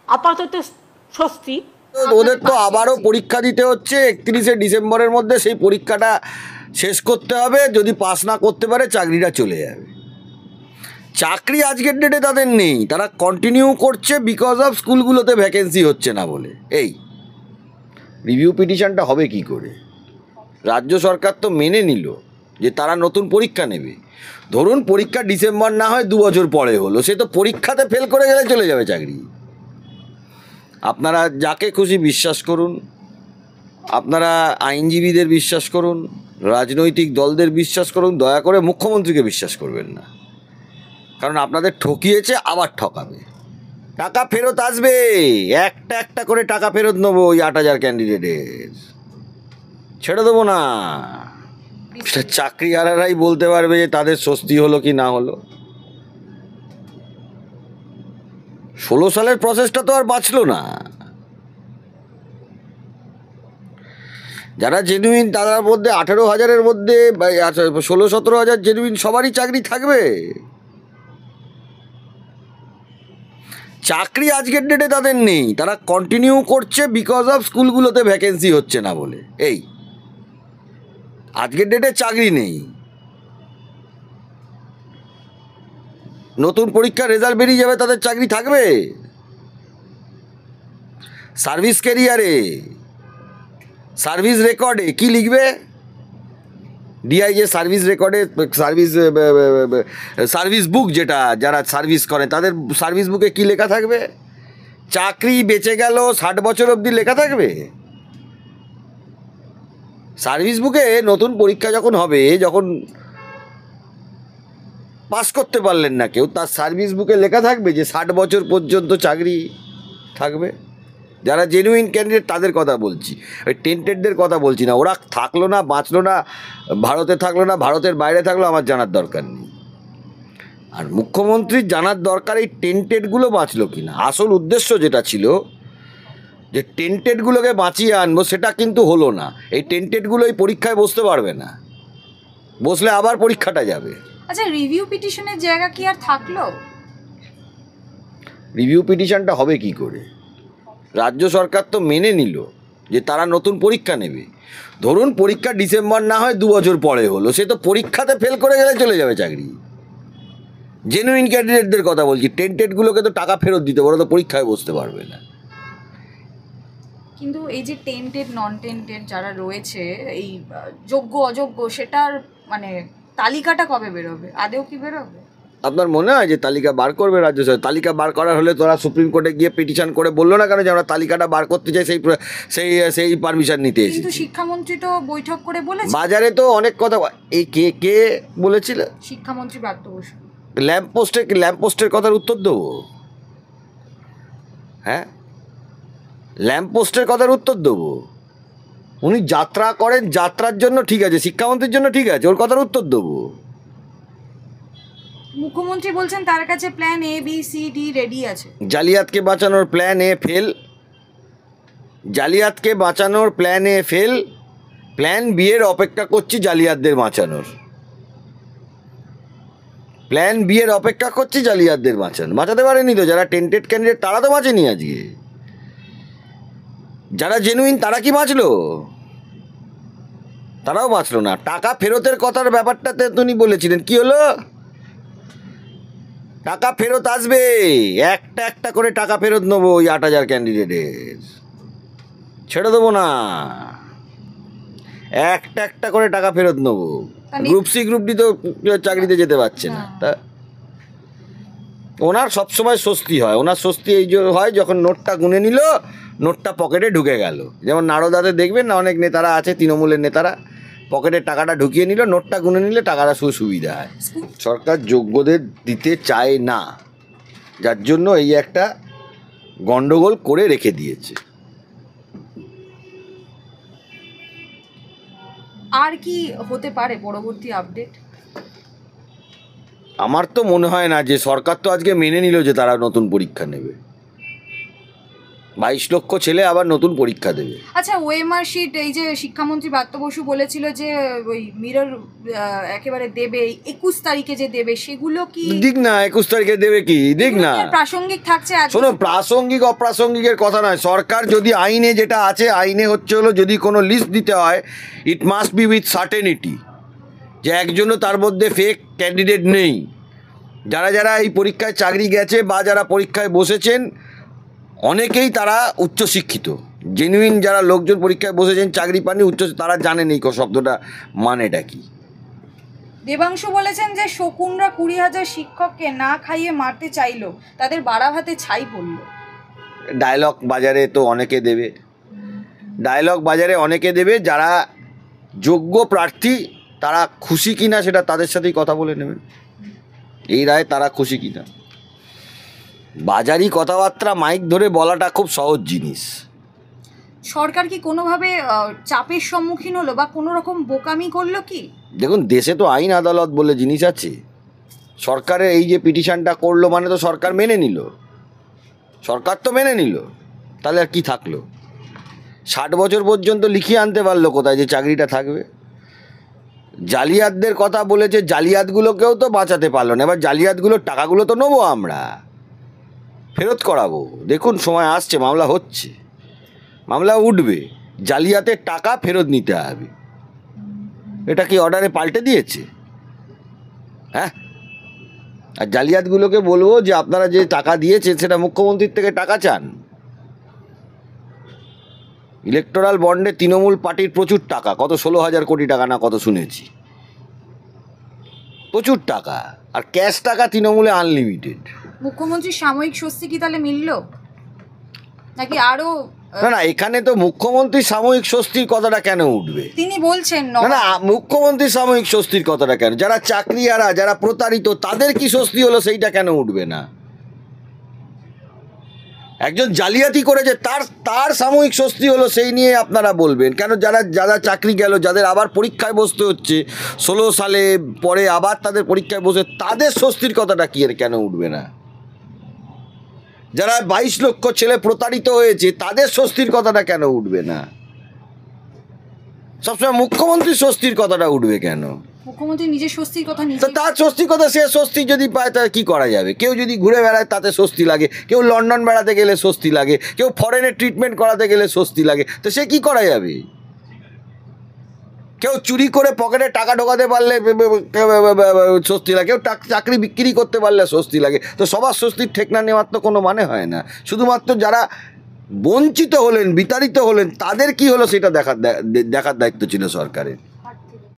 আপাতত স্বস্তি। ওদের তো আবারও পরীক্ষা দিতে হচ্ছে 31শে ডিসেম্বরের মধ্যে, সেই পরীক্ষাটা শেষ করতে হবে। যদি পাস না করতে পারে চাকরিটা চলে যাবে। চাকরি আজকের ডেটে তাদের নেই, তারা কন্টিনিউ করছে বিকজ অফ স্কুলগুলোতে ভ্যাকেন্সি হচ্ছে না বলে। এই রিভিউ পিটিশনটা হবে কি করে? রাজ্য সরকার তো মেনে নিল যে তারা নতুন পরীক্ষা নেবে। ধরুন পরীক্ষা ডিসেম্বর না হয় 2 বছর পরে হলো, সে তো পরীক্ষাতে ফেল করে গেলে চলে যাবে চাকরি। আপনারা যাকে খুশি বিশ্বাস করুন, আপনারা আইনজীবীদের বিশ্বাস করুন, রাজনৈতিক দলদের বিশ্বাস করুন, দয়া করে মুখ্যমন্ত্রীকে বিশ্বাস করবেন না। কারণ আপনাদের ঠকিয়েছে, আবার ঠকাবে। টাকা ফেরত আসবে, একটা একটা করে টাকা ফেরত নেবো ওই 8,000 ক্যান্ডিডেটের, ছেড়ে দেবো না। চাকরিহারারাই বলতে পারবে যে তাদের স্বস্তি হলো কি না হলো। 16 সালের প্রসেসটা তো আর বাঁচলো না। যারা জেনুইন তাদের মধ্যে 18,000-এর মধ্যে 16-17 হাজার জেনুইন সবারই চাকরি থাকবে। চাকরি আজকের ডেটে তাদের নেই, তারা কন্টিনিউ করছে বিকজ অফ স্কুলগুলোতে ভ্যাকেন্সি হচ্ছে না বলে। এই আজকের ডেটে চাকরি নেই, নতুন পরীক্ষার রেজাল্ট বেরিয়ে যাবে, তাদের চাকরি থাকবে। সার্ভিস ক্যারিয়ারে, সার্ভিস রেকর্ডে কি লিখবে? ডিআই যে সার্ভিস রেকর্ডে সার্ভিস বুক, যেটা যারা সার্ভিস করে তাদের সার্ভিস বুকে কি লেখা থাকবে? চাকরি বেঁচে গেল 60 বছর অবধি লেখা থাকবে সার্ভিস বুকে। নতুন পরীক্ষা যখন হবে, যখন পাস করতে পারলেন না কেউ, তার সার্ভিস বুকে লেখা থাকবে যে 60 বছর পর্যন্ত চাকরি থাকবে। যারা জেনুইন ক্যান্ডিডেট তাদের কথা বলছি, ওই টেন্টেডদের কথা বলছি না। ওরা থাকলো না, বাঁচলো না, ভারতে থাকলো না, ভারতের বাইরে থাকলো, আমার জানার দরকার নেই। আর মুখ্যমন্ত্রীর জানার দরকার এই টেন্টেডগুলো বাঁচলো কি না। আসল উদ্দেশ্য যেটা ছিল যে টেন্টেডগুলোকে বাঁচিয়ে আনবো, সেটা কিন্তু হলো না। এই টেন্টেডগুলো এই পরীক্ষায় বসতে পারবে না, বসলে আবার পরীক্ষাটা যাবে। আচ্ছা, রিভিউ পিটিশনের জায়গা কি আর থাকলো? রিভিউ পিটিশনটা হবে কি করে? রাজ্য সরকার তো মেনে নিল যে তারা নতুন পরীক্ষা নেবে। ধরুন পরীক্ষা ডিসেম্বর না হয় 2 বছর পরে হলো, সে তো পরীক্ষাতে ফেল করে গেলে চলে যাবে চাকরি। জেনুইন ক্যান্ডিডেটদের কথা বলছি, টেন্টেডগুলোকে তো টাকা ফেরত দিতে পারো, তো পরীক্ষায় বসতে পারবে না। কিন্তু এই যে টেন্টেড নন টেন্টেড যারা রয়েছে, এই যোগ্য অযোগ্য, সেটার মানে তালিকাটা কবে বেরোবে? আদেও কি বেরোবে? আপনার মনে হয় যে তালিকা বার করবে রাজ্য সরকার? তালিকা বার করার হলে তোরা সুপ্রিম কোর্টে গিয়ে পিটিশন করে বললো না কেন যে আমরা তালিকাটা বার করতে চাই, সেই সেই পারমিশন নিতে এসেছি। কিন্তু শিক্ষামন্ত্রী তো বৈঠক করে বলেছে। বাজারে তো অনেক কথা। এই কে বলেছিল? শিক্ষামন্ত্রী ব্রাত্য বসু। ল্যাম্পপোস্টের কথার উত্তর দেবো? হ্যাঁ, ল্যাম্পপোস্টের কথার উত্তর দেবো? উনি যাত্রা করেন, যাত্রার জন্য ঠিক আছে, শিক্ষামন্ত্রীর জন্য ঠিক আছে, ওর কথার উত্তর দেবো? মুখ্যমন্ত্রী বলছেন তার কাছে plan A B C D ready আছে। জালিয়াতকে বাঁচানোর প্ল্যান এ ফেল, জালিয়াতকে বাঁচানোর plan A fail, plan B এর অপেক্ষা করছি জালিয়াতদের বাঁচানোর। প্ল্যান বি এর অপেক্ষা করছি জালিয়াতদের বাঁচাতে পারেনি তো। যারা টেন্টেড ক্যান্ডিডেট তারা তো বাঁচেনি আজকে। যারা জেনুইন তারা কি বাঁচলো? তারাও বাঁচলো না। টাকা ফেরতের কথার ব্যাপারটাতে তিনি বলেছিলেন, কি হলো? টাকা ফেরত আসবে, একটা একটা করে টাকা ফেরত নেবো ওই 8,000 ক্যান্ডিডেটের, ছেড়ে দেবো না। একটা একটা করে টাকা ফেরত নেবো। গ্রুপ সি গ্রুপ ডি তো চাকরিতে যেতে পারছে না। তা ওনার সবসময় স্বস্তি হয়, ওনার স্বস্তি এই হয় যখন নোটটা গুনে নিল, নোটটা পকেটে ঢুকে গেল। যেমন নারদাতে দেখবেন না, অনেক নেতারা আছে, তৃণমূলের নেতারা পকেটে টাকাটা ঢুকিয়ে নিল, নোটটা গুনে নিলে টাকাটা সুবিধা হয়। সরকার যোগ্যদের দিতে চায় না, যার জন্য এই একটা গন্ডগোল করে রেখে দিয়েছে। আর কি হতে পারে পরবর্তী আপডেট? আমার তো মনে হয় না যে, সরকার তো আজকে মেনে নিল যে তারা নতুন পরীক্ষা নেবে। 22 লক্ষ ছেলে আবার নতুন পরীক্ষা দেবে। আচ্ছা, ওএমআর শিট এই যে শিক্ষামন্ত্রী ব্রাত্য বসু বলেছিল যে ওই মিরর একেবারে দেবে 21 তারিখে যে দেবে, সেগুলো কি দিক না, 21 তারিখে দেবে কি, দিক না। প্রাসঙ্গিক থাকছে? শোনো, প্রাসঙ্গিক অপ্রাসঙ্গিকের কথা নয়। সরকার যদি আইনে যেটা আছে, আইনে হচ্ছে হলো যদি কোনো লিস্ট দিতে হয়, it must be with certainty, যে একজনও তার মধ্যে ফেক ক্যান্ডিডেট নেই। যারা যারা এই পরীক্ষায় চাকরি গেছে বা যারা পরীক্ষায় বসেছেন, অনেকেই তারা উচ্চশিক্ষিত, জেনুইন যারা লোকজন পরীক্ষায় বসেছেন চাকরি পাননি, তারা জানেন এই শব্দটা মানেটা কি। দেবাংশু বলেছেন যে শকুনরা 20,000 শিক্ষককে না খাইয়ে মারতে চাইলো, তাদের বাড়া ভাতে ছাই পড়লো। ডায়লগ বাজারে তো অনেকে দেবে, ডায়লগ বাজারে অনেকে দেবে। যারা যোগ্য প্রার্থী তারা খুশি কিনা সেটা তাদের সাথেই কথা বলে নেবেন, এই রায় তারা খুশি কিনা। বাজারি কথাবার্তা মাইক ধরে বলাটা খুব সহজ জিনিস। সরকার কি কোনোভাবে চাপের সম্মুখীন হলো বা কোনো রকম বোকামি করলো কি? দেখুন, দেশে তো আইন আদালত বলে জিনিস আছে। সরকারের এই যে পিটিশনটা করলো মানে তো সরকার মেনে নিল, সরকার তো মেনে নিল, তাহলে আর কি থাকলো? 60 বছর পর্যন্ত লিখিয়ে আনতে পারলো কোথায় যে চাকরিটা থাকবে? জালিয়াতদের কথা বলেছে, জালিয়াতগুলোকেও তো বাঁচাতে পারলো না। এবার জালিয়াতগুলোর টাকাগুলো তো নেবো আমরা, ফেরত করাবো। দেখুন, সময় আসছে, মামলা হচ্ছে, মামলা উঠবে, জালিয়াতের টাকা ফেরত নিতে হবে। এটা কি অর্ডারে পাল্টে দিয়েছে? হ্যাঁ, আর জালিয়াতগুলোকে বলবো যে আপনারা যে টাকা দিয়েছেন সেটা মুখ্যমন্ত্রীর থেকে টাকা চান। ইলেকটোরাল বন্ডে তৃণমূল পার্টির প্রচুর টাকা, কত 16,000 কোটি টাকা না কত শুনেছি, প্রচুর টাকা। আর ক্যাশ টাকা তৃণমূলে আনলিমিটেড। মুখ্যমন্ত্রীর সাময়িক স্বস্তি কি তাহলে মিলল নাকি আরো? না না, এখানে তো মুখ্যমন্ত্রীর সাময়িক স্বস্তির কথাটা কেন উঠবে? তিনি বলছেন না না, মুখ্যমন্ত্রীর সাময়িক স্বস্তির কথাটা কেন? যারা চাকরিয়ারা, যারা প্রতারিত, তাদের কি স্বস্তি হলো সেইটা কেন উঠবে না? একজন জালিয়াতি করেছে তার সাময়িক স্বস্তি হলো, সেই নিয়ে আপনারা বলবেন কেন? যারা চাকরি গেল, যাদের আবার পরীক্ষায় বসতে হচ্ছে 16 সালে, পরে আবার তাদের পরীক্ষায় বসে, তাদের স্বস্তির কথাটা কি কেন উঠবে না? যারা 22 লক্ষ ছেলে প্রতারিত হয়েছে, তাদের স্বস্তির কথাটা কেন উঠবে না? সবসময় মুখ্যমন্ত্রীর স্বস্তির কথাটা উঠবে কেন? মুখ্যমন্ত্রী নিজের স্বস্তির কথা তো তার স্বস্তির কথা, সে স্বস্তি যদি পায় তার কি করা যাবে? কেউ যদি ঘুরে বেড়ায় তাতে স্বস্তি লাগে, কেউ লন্ডন বেড়াতে গেলে স্বস্তি লাগে, কেউ ফরেনে ট্রিটমেন্ট করাতে গেলে স্বস্তি লাগে, তো সে কি করা যাবে? কেউ চুরি করে পকেটে টাকা ঢোকাতে পারলে স্বস্তি লাগে, কেউ চাকরি বিক্রি করতে পারলে স্বস্তি লাগে। তো সবার স্বস্তির ঠেকনা নেওয়ার তো কোনো মানে হয় না। শুধুমাত্র যারা বঞ্চিত হলেন, বিতাড়িত হলেন, তাদের কি হলো সেটা দেখার দায়িত্ব ছিল সরকারের।